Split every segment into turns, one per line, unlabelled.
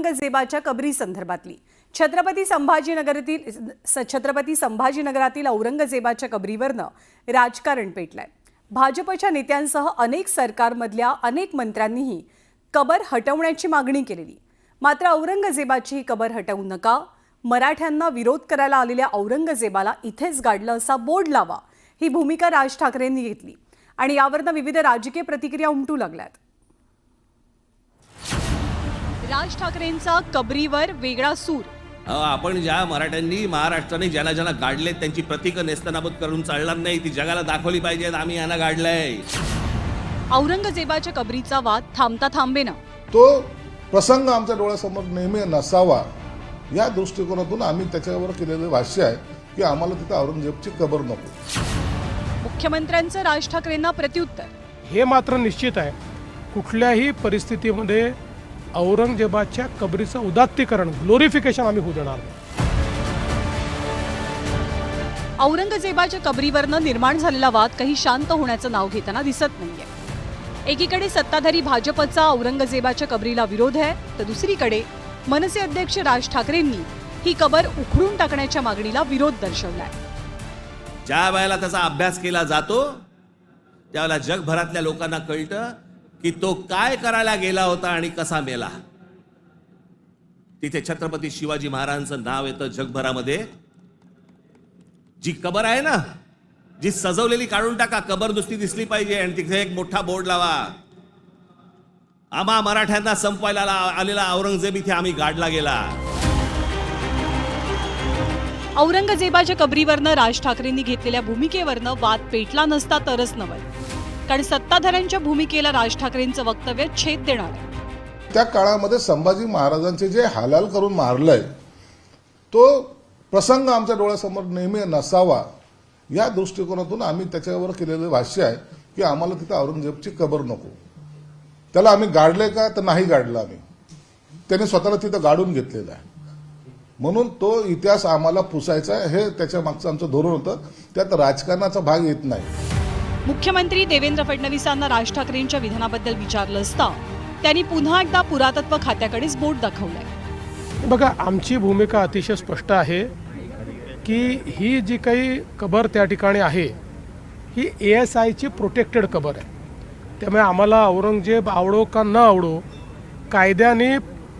औरंगजेबाच्या कबरी संदर्भातली छत्रपती संभाजीनगरातील औरंगजेबाच्या कबरीवरनं राजकारण पेटलंय। भाजपच्या नेत्यांसह अनेक सरकारमधल्या अनेक मंत्र्यांनीही कबर हटवण्याची मागणी केलेली। मात्र औरंगजेबाची ही कबर हटवू नका, मराठ्यांना विरोध करायला आलेल्या औरंगजेबाला इथेच गाडलं असा बोर्ड लावा, ही भूमिका राज ठाकरेंनी घेतली आणि यावरनं विविध राजकीय प्रतिक्रिया उमटू लागल्यात। राज ठाकरेंचा कबरीवर वेगळा सूर।
आपण ज्या मराठ्यांनी महाराष्ट्राने ज्यांना ज्यांना गाडले त्यांची प्रतीकं नेस्तनाबूत करून चालणार नाही, ती जगाला दाखवली पाहिजेत। आम्ही यांना गाडलंय।
औरंगजेबाच्या कबरीचा वाद थांबता थांबेना,
तो प्रसंग आमच्या डोळ्यासमोर नेहमी नसावा या दृष्टिकोनातून आम्ही त्याच्यावर केलेले भाष्य आहे की आम्हाला तिथे औरंगजेबाची कबर नको।
मुख्यमंत्र्यांचं राज ठाकरेंना प्रत्युत्तर।
हे मात्र निश्चित आहे, कुठल्याही परिस्थितीमध्ये औरंगजेबाच्या कबरीचं उदात्तीकरण, ग्लोरिफिकेशन आम्ही होऊ देणार नाही।
औरंगजेबाच्या कबरीवरनं निर्माण झालेला वाद काही शांत होण्याचं नाव घेताना दिसत नाहीये। एकीकडे सत्ताधारी भाजपचा औरंगजेबाच्या कबरीला विरोध आहे, तर दुसरीकडे मनसे अध्यक्ष राज ठाकरेंनी ही कबर उखडून टाकण्याच्या मागणीला विरोध दर्शवलाय।
ज्या वेळेला त्याचा अभ्यास केला जातो त्यावेळेला जगभरातल्या लोकांना कळतं की तो काय करायला गेला होता आणि कसा मेला। तिथे छत्रपती शिवाजी महाराजांचं नाव येतं जगभरामध्ये। जी कबर आहे ना, जी सजवलेली काढून टाका, कबर नुसती दिसली पाहिजे आणि तिथे एक मोठा बोर्ड लावा, आम्हा मराठ्यांना संपवायला आलेला औरंगजेब इथे आम्ही गाडला गेला।
औरंगजेबाच्या कबरीवरनं राज ठाकरेंनी घेतलेल्या भूमिकेवरनं वाद पेटला नसता तरच नवल, कारण सत्ताधाऱ्यांच्या भूमिकेला राज ठाकरेंचं वक्तव्य छेद देणार आहे।
त्या काळामध्ये संभाजी महाराजांचे जे हालाल करून मारलंय तो प्रसंग आमच्या डोळ्यासमोर नेहमी नसावा या दृष्टिकोनातून आम्ही त्याच्यावर केलेले भाष्य आहे की आम्हाला तिथे औरंगजेबाची कबर नको। त्याला आम्ही गाडले का तर नाही गाडलं, आम्ही त्याने स्वतःला तिथं गाडून घेतलेलं आहे, म्हणून तो इतिहास आम्हाला पुसायचा आहे, हे त्याच्या मागचं आमचं धोरण होतं। त्यात राजकारणाचा भाग येत नाही।
मुख्यमंत्री देवेंद्र फडणवीसांना राज ठाकरेंच्या विधानाबद्दल विचारलं असता त्यांनी पुन्हा एकदा पुरातत्व खात्याकडेच बोट दाखवलंय।
बघा, आमची भूमिका अतिशय स्पष्ट आहे की ही जी काही कबर त्या ठिकाणी आहे ही ASIची प्रोटेक्टेड कबर आहे। त्यामुळे आम्हाला औरंगजेब आवडो का न आवडो, कायद्याने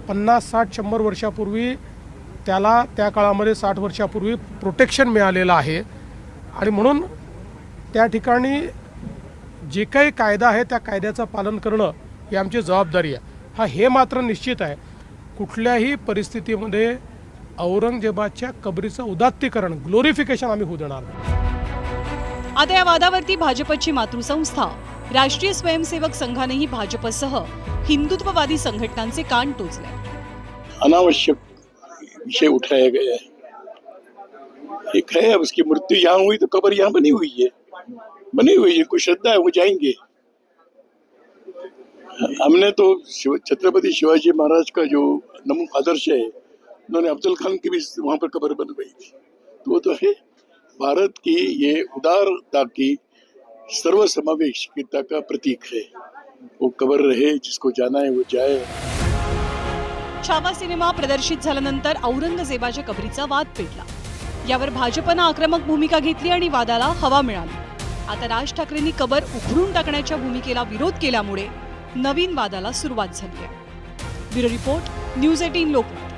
50, 60, 100 वर्षापूर्वी त्याला त्या काळामध्ये 60 वर्षापूर्वी प्रोटेक्शन मिळालेलं आहे आणि म्हणून त्या ठिकाणी जे काही कायदा आहे त्या कायद्याचं पालन करणं ही आमची जबाबदारी आहे। हे मात्र निश्चित आहे, कुठल्याही परिस्थितीमध्ये औरंगजेबाच्या कबरीचं उदात्तीकरण, ग्लोरिफिकेशन आम्ही होऊ देणार नाही।
आता या वादावरती भाजपची मातृसंस्था राष्ट्रीय स्वयंसेवक संघानेही भाजपसह हिंदुत्ववादी संघटनांचे कान टोचले।
अनावश्यक विषय उठाया गया है। एक है, उसकी मृत्यु यहाँ हुई तो कबर यहाँ बनी हुई है, जिनको श्रद्धा है वो जाएंगे। हमने तो छत्रपति शिवाजी महाराज का जो नमूना आदर्श है, उन्होंने अफजल खान की भी वहां पर कबर बनवाई थी, तो वो तो है भारत की ये उदारता की सर्वसमावेशिता का प्रतीक है। वो कबर रहे, जिसको जाना है वो जाए।
छावा सिनेमा प्रदर्शित झाल्यानंतर औरंगजेबाच्या कबरीचा वाद पेटला। यावर भाजपनं आक्रमक भूमिका घेतली आणि वादाला हवा मिळाली। आता राज ठाकरेंनी कबर उखडून टाकण्याच्या भूमिकेला विरोध केल्यामुळे नवीन वादाला सुरुवात झाली आहे। Bureau report, news 18 Lokmat.